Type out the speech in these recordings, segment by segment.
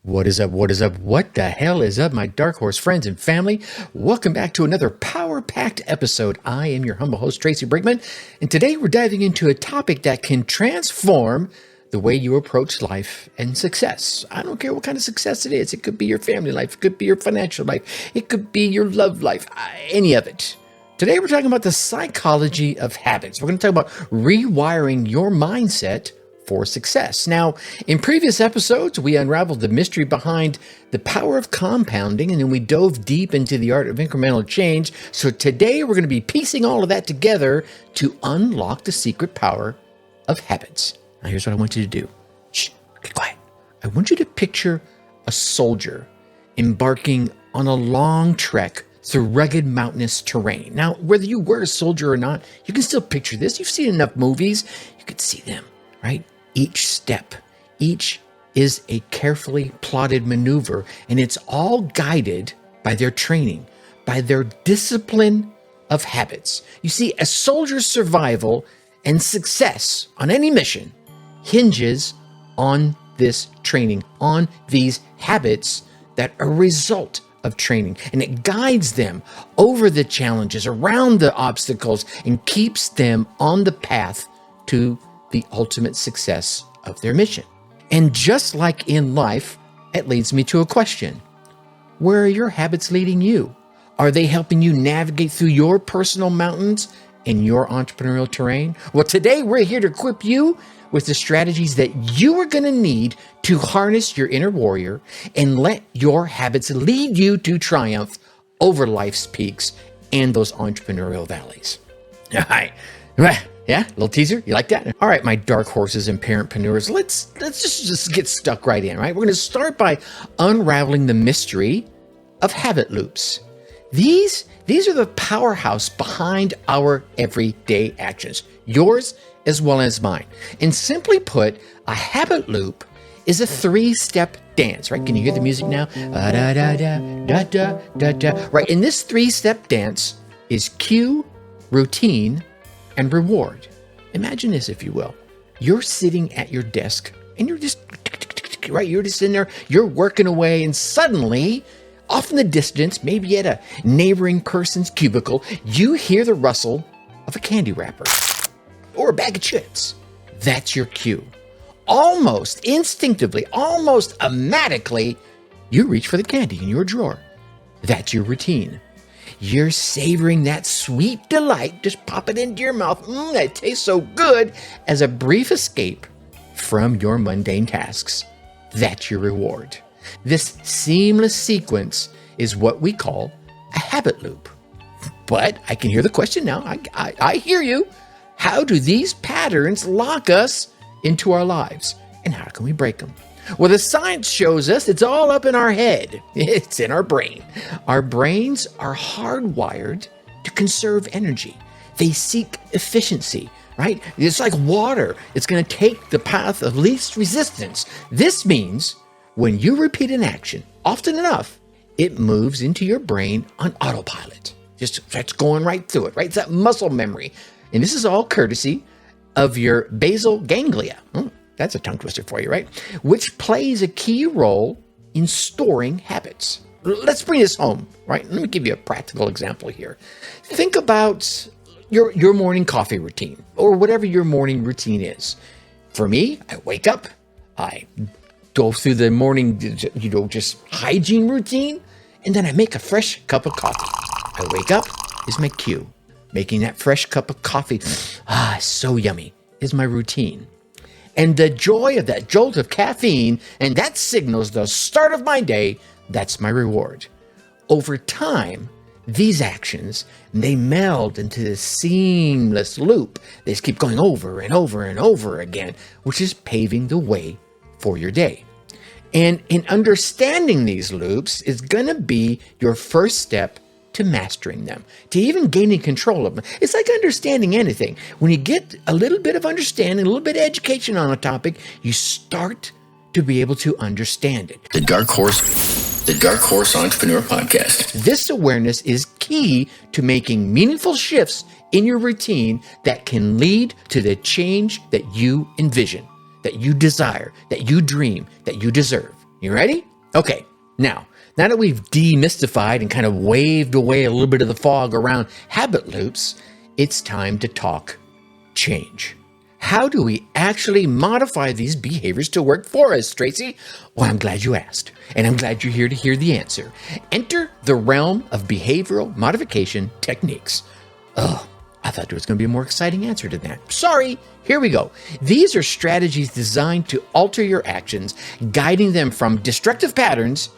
What is up? What is up? What the hell is up, my Dark Horse friends and family? Welcome back to another power-packed episode. I am your humble host, Tracy Brinkman, and today we're diving into a topic that can transform the way you approach life and success. I don't care what kind of success it is. It could be your family life. It could be your financial life. It could be your love life. Any of it. Today we're talking about the psychology of habits. We're going to talk about rewiring your mindset for success. Now, in previous episodes, we unraveled the mystery behind the power of compounding, and then we dove deep into the art of incremental change. So today, we're going to be piecing all of that together to unlock the secret power of habits. Now, here's what I want you to do. Shh, get quiet. I want you to picture a soldier embarking on a long trek through rugged mountainous terrain. Now, whether you were a soldier or not, you can still picture this. You've seen enough movies. You could see them, right? Each step, each is a carefully plotted maneuver, and it's all guided by their training, by their discipline of habits. You see, a soldier's survival and success on any mission hinges on this training, on these habits that are a result of training, and it guides them over the challenges, around the obstacles, and keeps them on the path to the ultimate success of their mission. And just like in life, it leads me to a question. Where are your habits leading you? Are they helping you navigate through your personal mountains and your entrepreneurial terrain? Well, today we're here to equip you with the strategies that you are going to need to harness your inner warrior and let your habits lead you to triumph over life's peaks and those entrepreneurial valleys. All right. Yeah, a little teaser. You like that? All right, my dark horses and parentpreneurs, let's just get stuck right in, right? We're going to start by unraveling the mystery of habit loops. These are the powerhouse behind our everyday actions, yours as well as mine. And simply put, a habit loop is a three-step dance, right? Can you hear the music now? Da da da da da da da. Right, and this three-step dance is cue, routine, and reward. Imagine this, if you will. You're sitting at your desk and you're just, right? You're just in there, you're working away, and suddenly, off in the distance, maybe at a neighboring person's cubicle, you hear the rustle of a candy wrapper or a bag of chips. That's your cue. Almost instinctively, almost automatically, you reach for the candy in your drawer. That's your routine. You're savoring that sweet delight, just pop it into your mouth. That tastes so good, as a brief escape from your mundane tasks. That's your reward. This seamless sequence is what we call a habit loop. But I can hear the question now. I hear you. How do these patterns lock us into our lives? And how can we break them? Well, the science shows us it's all up in our head. It's in our brain. Our brains are hardwired to conserve energy. They seek efficiency, right? It's like water. It's going to take the path of least resistance. This means when you repeat an action often enough, it moves into your brain on autopilot. Just starts going right through it, right? It's that muscle memory. And this is all courtesy of your basal ganglia. That's a tongue twister for you, right? Which plays a key role in storing habits. Let's bring this home, right? Let me give you a practical example here. Think about your morning coffee routine, or whatever your morning routine is. For me, I wake up, I go through the morning, just hygiene routine, and then I make a fresh cup of coffee. I wake up is my cue. Making that fresh cup of coffee, so yummy, is my routine. And the joy of that jolt of caffeine, and that signals the start of my day, that's my reward. Over time, these actions, they meld into this seamless loop. They just keep going over and over and over again, which is paving the way for your day. And in understanding these loops is going to be your first step to mastering them, to even gaining control of them. It's like understanding anything. When you get a little bit of understanding, a little bit of education on a topic, you start to be able to understand it. The Dark Horse Entrepreneur Podcast. This awareness is key to making meaningful shifts in your routine that can lead to the change that you envision, that you desire, that you dream, that you deserve. You ready? Okay, now that we've demystified and kind of waved away a little bit of the fog around habit loops, it's time to talk change. How do we actually modify these behaviors to work for us, Tracy? Well, I'm glad you asked, and I'm glad you're here to hear the answer. Enter the realm of behavioral modification techniques. Oh, I thought there was going to be a more exciting answer to that. Sorry, here we go. These are strategies designed to alter your actions, guiding them from destructive patterns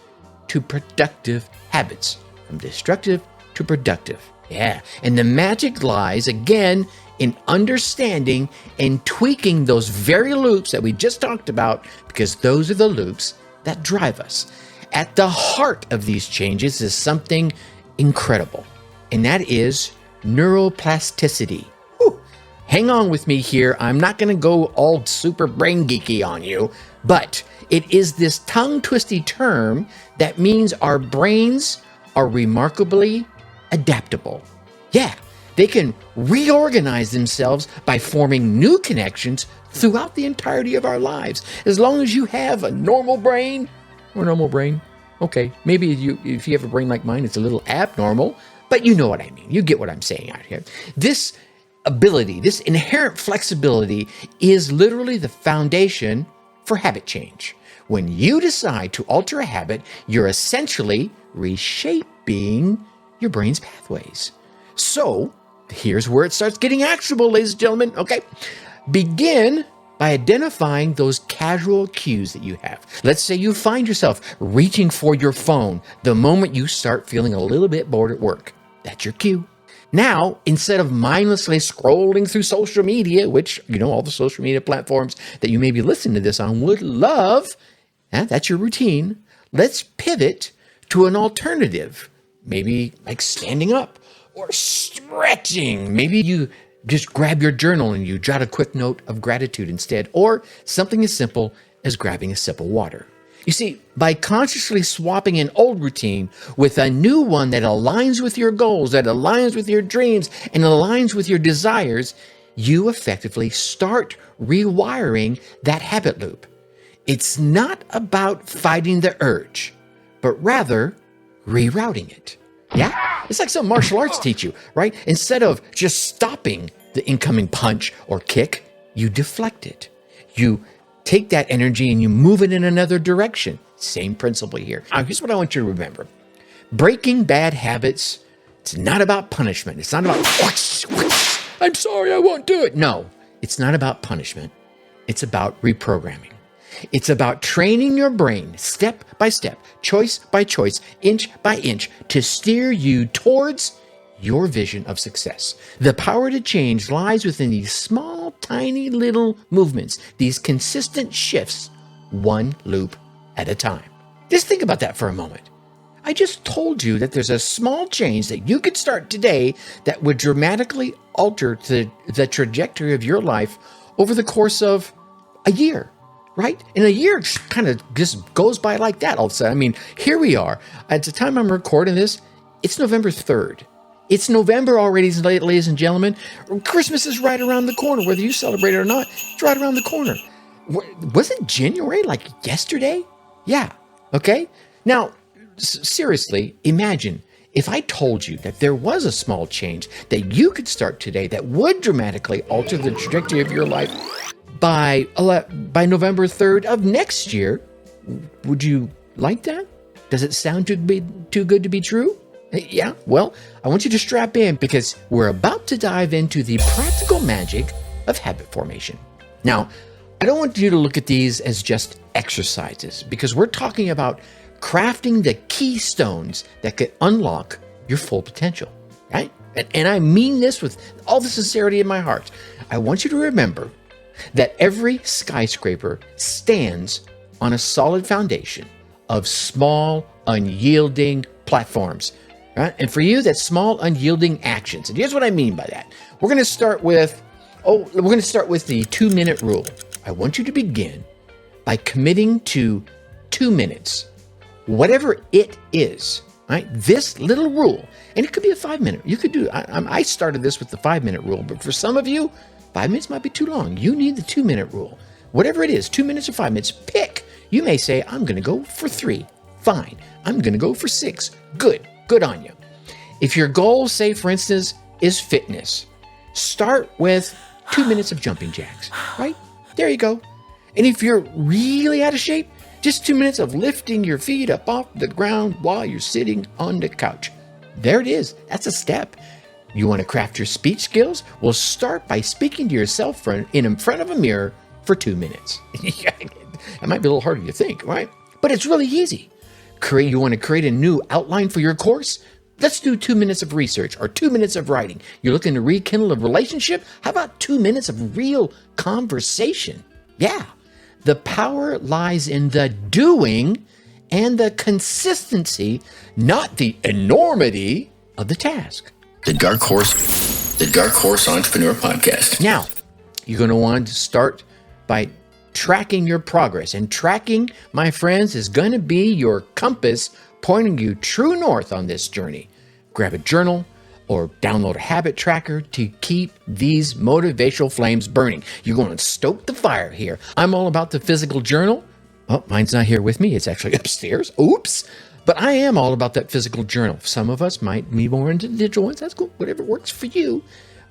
to productive habits. From destructive to productive. Yeah, and the magic lies, again, in understanding and tweaking those very loops that we just talked about, because those are the loops that drive us. At the heart of these changes is something incredible, and that is neuroplasticity. Whew. Hang on with me here. I'm not going to go all super brain geeky on you, but it is this tongue-twisty term that means our brains are remarkably adaptable. Yeah. They can reorganize themselves by forming new connections throughout the entirety of our lives. As long as you have a normal brain, okay, maybe if you have a brain like mine, it's a little abnormal, but you know what I mean. You get what I'm saying out here. This ability, this inherent flexibility is literally the foundation for habit change. When you decide to alter a habit, you're essentially reshaping your brain's pathways. So, here's where it starts getting actionable, ladies and gentlemen. Okay. Begin by identifying those casual cues that you have. Let's say you find yourself reaching for your phone the moment you start feeling a little bit bored at work. That's your cue. Now, instead of mindlessly scrolling through social media, which, all the social media platforms that you may be listening to this on would love, that's your routine. Let's pivot to an alternative, maybe like standing up or stretching. Maybe you just grab your journal and you jot a quick note of gratitude instead, or something as simple as grabbing a sip of water. You see, by consciously swapping an old routine with a new one that aligns with your goals, that aligns with your dreams, and aligns with your desires, you effectively start rewiring that habit loop. It's not about fighting the urge, but rather rerouting it. Yeah? It's like some martial arts teach you, right? Instead of just stopping the incoming punch or kick, you deflect it. You take that energy and you move it in another direction. Same principle here. Now, here's what I want you to remember. Breaking bad habits, it's not about punishment. It's not about, I'm sorry, I won't do it. No, it's not about punishment. It's about reprogramming. It's about training your brain step by step, choice by choice, inch by inch to steer you towards your vision of success. The power to change lies within these small, tiny little movements, these consistent shifts, one loop at a time. Just think about that for a moment. I just told you that there's a small change that you could start today that would dramatically alter the trajectory of your life over the course of a year. Right? And a year kind of just goes by like that all of a sudden. I mean, here we are. At the time I'm recording this, it's November 3rd. It's November already, ladies and gentlemen. Christmas is right around the corner. Whether you celebrate it or not, it's right around the corner. Wasn't January like yesterday? Yeah. Okay. Now, seriously, imagine if I told you that there was a small change that you could start today that would dramatically alter the trajectory of your life by November 3rd of next year. Would you like that? Does it sound too good to be true? Yeah, well, I want you to strap in because we're about to dive into the practical magic of habit formation. Now, I don't want you to look at these as just exercises because we're talking about crafting the keystones that could unlock your full potential, right? And I mean this with all the sincerity in my heart. I want you to remember that every skyscraper stands on a solid foundation of small, unyielding platforms. Right? And for you, that's small, unyielding actions. And here's what I mean by that. We're going to start with the 2-minute rule. I want you to begin by committing to 2 minutes, whatever it is. Right? This little rule, and it could be a 5-minute. You could do. I started this with the 5-minute rule, but for some of you, 5 minutes might be too long. You need the 2-minute rule. Whatever it is, 2 minutes or 5 minutes, pick You may say, I'm going to go for 3. Fine. I'm going to go for 6. Good on you. If your goal, say for instance, is fitness, start with 2 minutes of jumping jacks, right? There you go. And if you're really out of shape, just 2 minutes of lifting your feet up off the ground while you're sitting on the couch. There it is. That's a step. You want to craft your speech skills? Well, start by speaking to yourself in front of a mirror for 2 minutes. It might be a little harder than you think, right? But it's really easy. You want to create a new outline for your course? Let's do 2 minutes of research or 2 minutes of writing. You're looking to rekindle a relationship? How about 2 minutes of real conversation? Yeah. The power lies in the doing and the consistency, not the enormity of the task. The Dark Horse Entrepreneur Podcast. Now, you're going to want to start by tracking your progress. And tracking, my friends, is going to be your compass pointing you true north on this journey. Grab a journal or download a habit tracker to keep these motivational flames burning. You're going to stoke the fire here. I'm all about the physical journal. Oh, mine's not here with me. It's actually upstairs. Oops. But I am all about that physical journal. Some of us might be more into the digital ones. That's cool. Whatever works for you.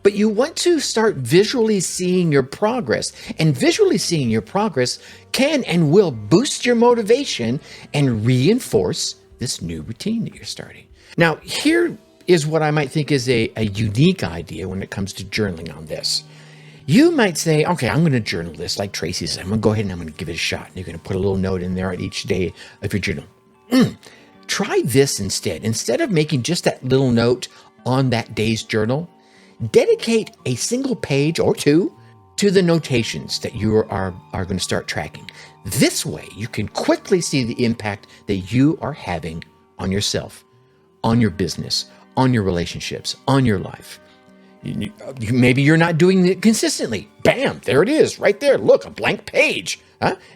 But you want to start visually seeing your progress. And visually seeing your progress can and will boost your motivation and reinforce this new routine that you're starting. Now, here is what I might think is a unique idea when it comes to journaling on this. You might say, okay, I'm going to journal this like Tracy said. I'm going to go ahead and I'm going to give it a shot. And you're going to put a little note in there at each day of your journal. Try this instead. Instead of making just that little note on that day's journal, dedicate a single page or 2 to the notations that you are going to start tracking. This way, you can quickly see the impact that you are having on yourself, on your business, on your relationships, on your life. Maybe you're not doing it consistently. Bam, there it is, right there. Look, a blank page,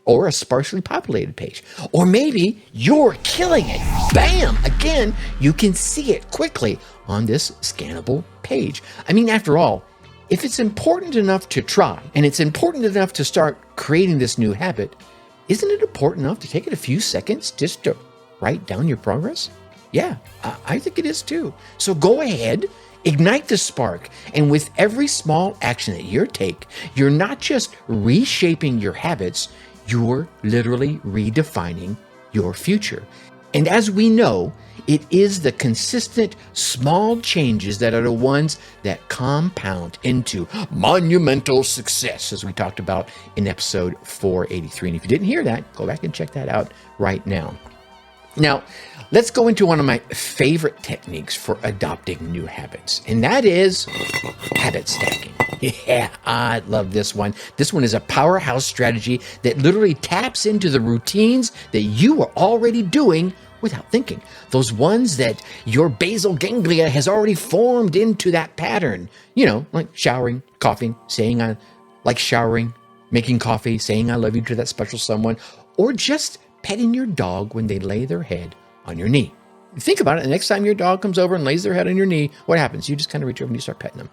or a sparsely populated page. Or maybe you're killing it. Bam, again, you can see it quickly on this scannable page. I mean, after all, if it's important enough to try, and it's important enough to start creating this new habit, isn't it important enough to take it a few seconds just to write down your progress? Yeah, I think it is too. So go ahead, ignite the spark, and with every small action that you take, you're not just reshaping your habits, you're literally redefining your future. And as we know, it is the consistent small changes that are the ones that compound into monumental success, as we talked about in episode 483. And if you didn't hear that, go back and check that out right now. Now, let's go into one of my favorite techniques for adopting new habits, and that is habit stacking. Yeah, I love this one. This one is a powerhouse strategy that literally taps into the routines that you are already doing without thinking. Those ones that your basal ganglia has already formed into that pattern. You know, like showering, coughing, saying I like showering, making coffee, saying I love you to that special someone, or just petting your dog when they lay their head on your knee. Think about it. The next time your dog comes over and lays their head on your knee, what happens? You just kind of reach over and you start petting them.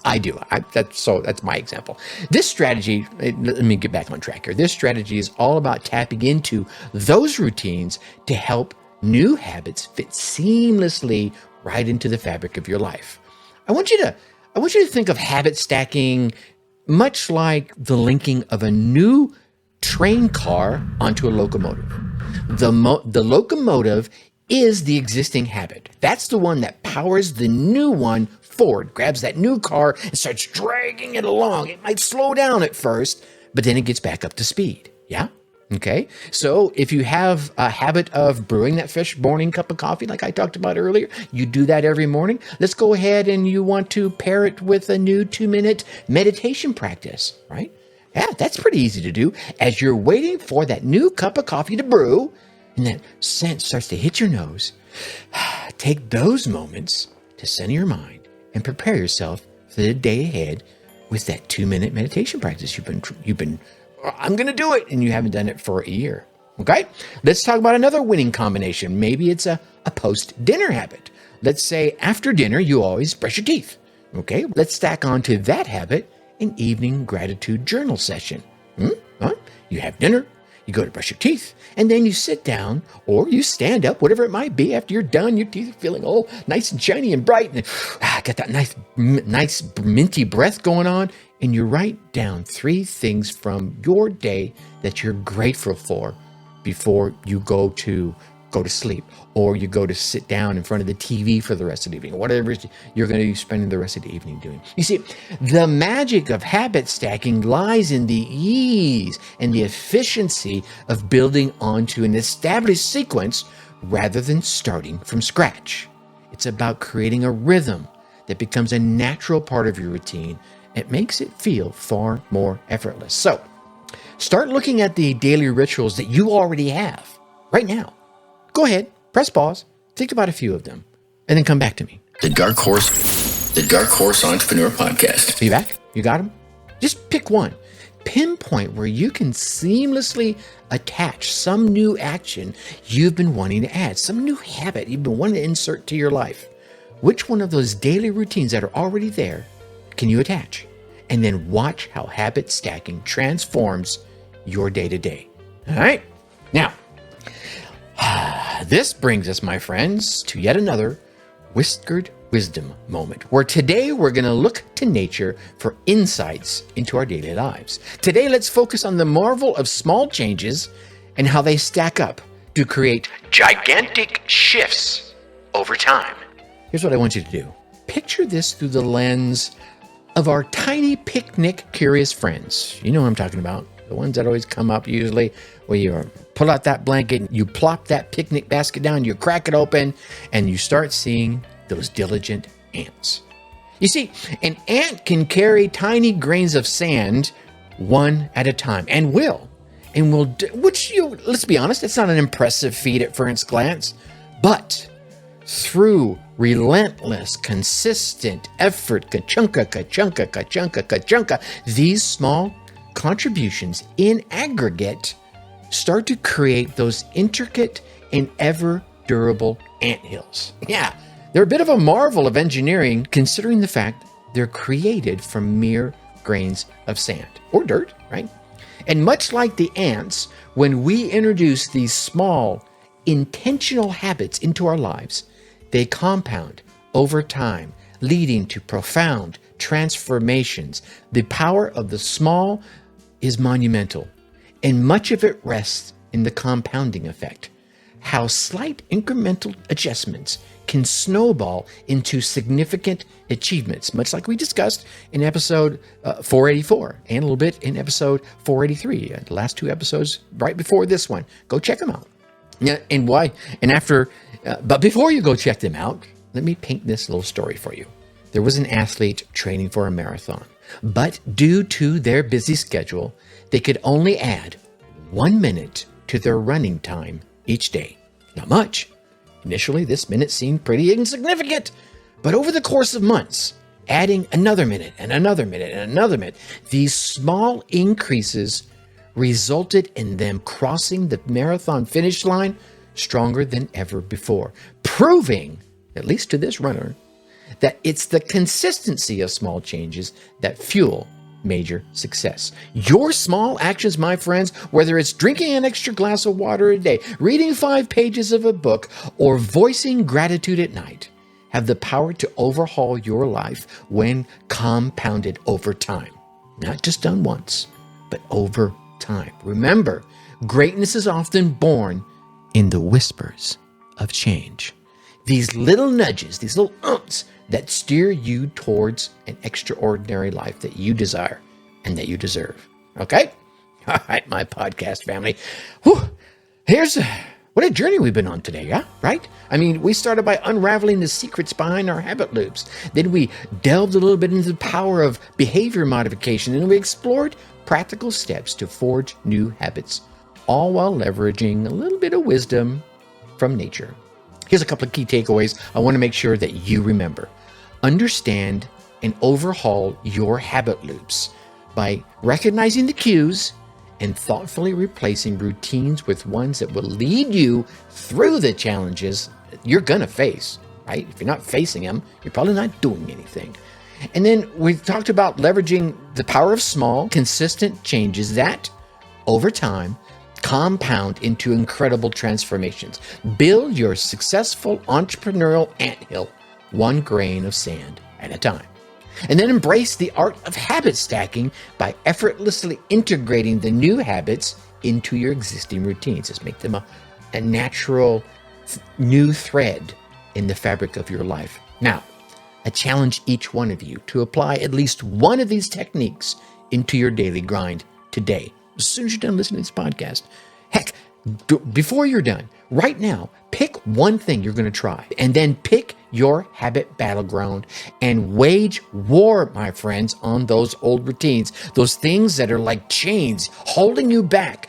I do. That's my example. This strategy, let me get back on track here. This strategy is all about tapping into those routines to help new habits fit seamlessly right into the fabric of your life. I want you to think of habit stacking much like the linking of a new train car onto a locomotive. The locomotive is the existing habit. That's the one that powers the new one forward, grabs that new car and starts dragging it along. It might slow down at first, but then it gets back up to speed. Yeah? Okay. So if you have a habit of brewing that fresh morning cup of coffee, like I talked about earlier, you do that every morning. Let's go ahead and you want to pair it with a new 2-minute meditation practice, right? Yeah, that's pretty easy to do. As you're waiting for that new cup of coffee to brew and that scent starts to hit your nose, take those moments to center your mind and prepare yourself for the day ahead with that 2-minute meditation practice you've been I'm going to do it, and you haven't done it for a year. Okay? Let's talk about another winning combination. Maybe it's a post-dinner habit. Let's say after dinner, you always brush your teeth. Okay? Let's stack onto that habit an evening gratitude journal session. Huh? You have dinner, You go to brush your teeth, and then you sit down or you stand up, whatever it might be. After you're done, your teeth are feeling all nice and shiny and bright, and got that nice minty breath going on. And you write down 3 things from your day that you're grateful for before you go to sleep, or you go to sit down in front of the TV for the rest of the evening, whatever you're going to be spending the rest of the evening doing. You see, the magic of habit stacking lies in the ease and the efficiency of building onto an established sequence rather than starting from scratch. It's about creating a rhythm that becomes a natural part of your routine. It makes it feel far more effortless. So, start looking at the daily rituals that you already have right now. Go ahead, press pause, think about a few of them, and then come back to me. The Dark Horse Entrepreneur Podcast. Are you back? You got them? Just pick one. Pinpoint where you can seamlessly attach some new action you've been wanting to add, some new habit you've been wanting to insert to your life. Which one of those daily routines that are already there can you attach? And then watch how habit stacking transforms your day-to-day. All right? Now, this brings us, my friends, to yet another whiskered wisdom moment, where today we're going to look to nature for insights into our daily lives. Today, let's focus on the marvel of small changes and how they stack up to create gigantic shifts over time. Here's what I want you to do. Picture this through the lens of our tiny picnic curious friends. You know what I'm talking about. The ones that always come up usually where you pull out that blanket, you plop that picnic basket down, you crack it open, and you start seeing those diligent ants. You see, an ant can carry tiny grains of sand one at a time, and let's be honest, it's not an impressive feat at first glance, but through relentless, consistent effort, ka-chunka, these small contributions in aggregate start to create those intricate and ever durable anthills. Yeah, they're a bit of a marvel of engineering, considering the fact they're created from mere grains of sand or dirt, right? And much like the ants, when we introduce these small, intentional habits into our lives, they compound over time, leading to profound transformations. The power of the small is monumental, and much of it rests in the compounding effect. How slight incremental adjustments can snowball into significant achievements, much like we discussed in episode 484 and a little bit in episode 483, the last 2 episodes right before this one. Go check them out. Yeah, and why? And after, but before you go check them out, let me paint this little story for you. There was an athlete training for a marathon, but due to their busy schedule, they could only add 1 minute to their running time each day. Not much. Initially, this minute seemed pretty insignificant, but over the course of months, adding another minute and another minute and another minute, these small increases resulted in them crossing the marathon finish line stronger than ever before, proving, at least to this runner, that it's the consistency of small changes that fuel major success. Your small actions, my friends, whether it's drinking an extra glass of water a day, reading 5 pages of a book, or voicing gratitude at night, have the power to overhaul your life when compounded over time. Not just done once, but over time. Remember, greatness is often born in the whispers of change. These little nudges, these little umps that steer you towards an extraordinary life that you desire and that you deserve. Okay? All right, my podcast family. Whew. What a journey we've been on today, yeah? Right? I mean, we started by unraveling the secrets behind our habit loops. Then we delved a little bit into the power of behavior modification, and we explored practical steps to forge new habits, all while leveraging a little bit of wisdom from nature. Here's a couple of key takeaways I want to make sure that you remember. Understand and overhaul your habit loops by recognizing the cues and thoughtfully replacing routines with ones that will lead you through the challenges you're going to face, right? If you're not facing them, you're probably not doing anything. And then we talked about leveraging the power of small, consistent changes that, over time, compound into incredible transformations. Build your successful entrepreneurial anthill one grain of sand at a time. And then embrace the art of habit stacking by effortlessly integrating the new habits into your existing routines. Just make them a natural new thread in the fabric of your life. Now, I challenge each one of you to apply at least one of these techniques into your daily grind today, as soon as you're done listening to this podcast. Heck, before you're done, right now, pick one thing you're going to try, and then pick your habit battleground and wage war, my friends, on those old routines, those things that are like chains holding you back.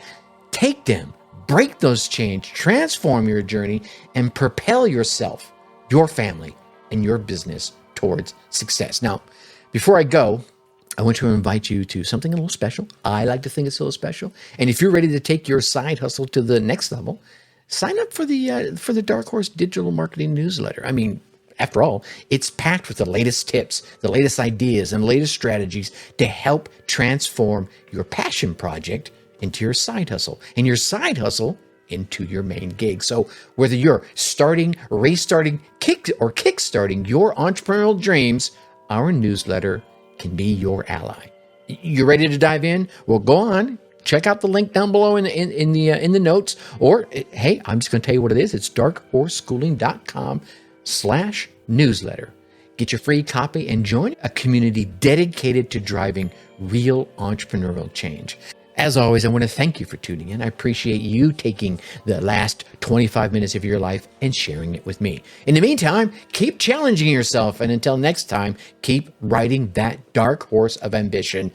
Take them, break those chains, transform your journey, and propel yourself, your family, and your business towards success. Now, before I go, I want to invite you to something a little special. I like to think it's a little special. And if you're ready to take your side hustle to the next level, sign up for the Dark Horse Digital Marketing Newsletter. I mean, after all, it's packed with the latest tips, the latest ideas, and latest strategies to help transform your passion project into your side hustle, and your side hustle into your main gig. So whether you're starting, restarting, kickstarting your entrepreneurial dreams, our newsletter can be your ally. You ready to dive in? Well, go on. Check out the link down below in the notes. Or hey, I'm just going to tell you what it is. It's darkhorseschooling.com/newsletter. Get your free copy and join a community dedicated to driving real entrepreneurial change. As always, I want to thank you for tuning in. I appreciate you taking the last 25 minutes of your life and sharing it with me. In the meantime, keep challenging yourself. And until next time, keep riding that dark horse of ambition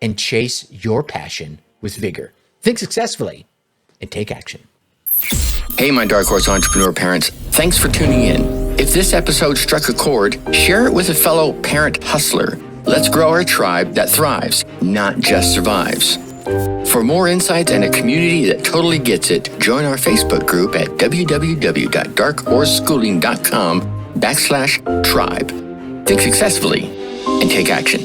and chase your passion with vigor. Think successfully and take action. Hey, my Dark Horse entrepreneur parents, thanks for tuning in. If this episode struck a chord, share it with a fellow parent hustler. Let's grow our tribe that thrives, not just survives. For more insights and a community that totally gets it, join our Facebook group at www.darkhorseschooling.com/tribe. Think successfully and take action.